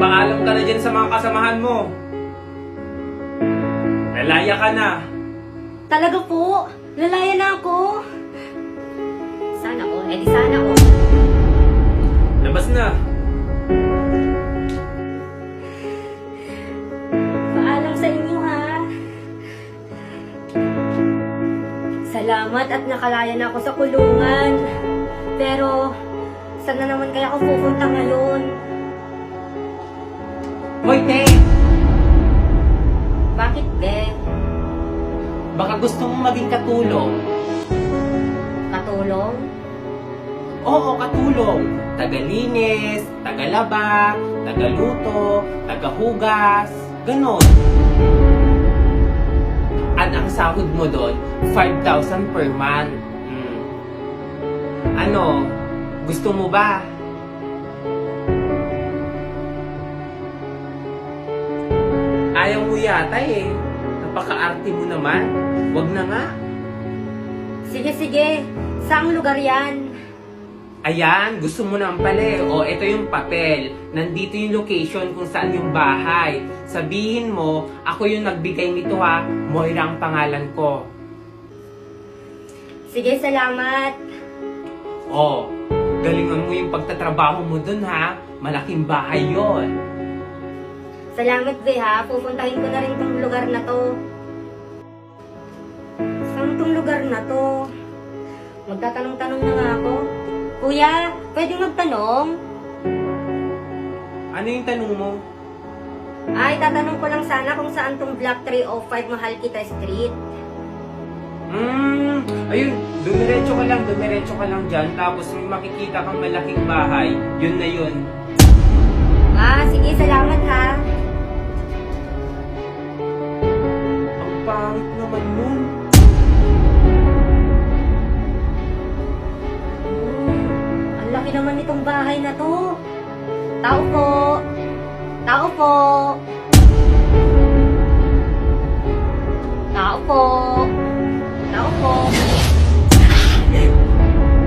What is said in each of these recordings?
Magpaalam ka na dyan sa mga kasamahan mo. Lalaya ka na. Talaga po? Lalaya na ako? Sana ko, edi sana ko. Labas na. Paalam sa inyo ha. Salamat at nakalaya na ako sa kulungan. Pero, saan na naman kaya ako pupunta ngayon? Hoy, te! Bakit, be? Baka gusto mong maging katulong. Katulong? Oo, katulong. Tagalinis, tagalaba, tagaluto, tagahugas, ganon. At ang sahod mo doon, 5,000 per month. Ano, gusto mo ba? Ayaw mo yata eh. Napaka-arte mo naman. Wag na nga. Sige, sige. Saang lugar yan? Ayan, gusto mo naman pala eh. O, ito yung papel. Nandito yung location kung saan yung bahay. Sabihin mo, ako yung nagbigay nito ha. Moira ang pangalan ko. Sige, salamat. O, galingan mo yung pagtatrabaho mo dun ha. Malaking bahay yon. Salamat, be ha. Pupuntahin ko na rin tong lugar na to. Saan tong lugar na to? Magtatanong-tanong na nga ako. Kuya, pwede magtanong? Ano yung tanong mo? Ay, tatanong ko lang sana kung saan tong Block 305 Mahalkita Street. Ayun, dumiretso ka lang dyan. Tapos may makikita kang malaking bahay. Yun na yun. Ah, sige, salamat ha. Ang pangit naman nun. Ang laki naman nitong bahay na to. Tao po. Tao po. Tao po. Tao po.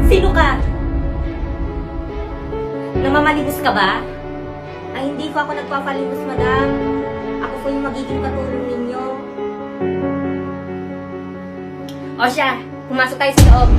Sino ka? Namamalimos ka ba? Ay, hindi po ako nagpapalimos, madam. Ako po yung magiging katulong ninyo. O siya, pumasok tayo sa loob.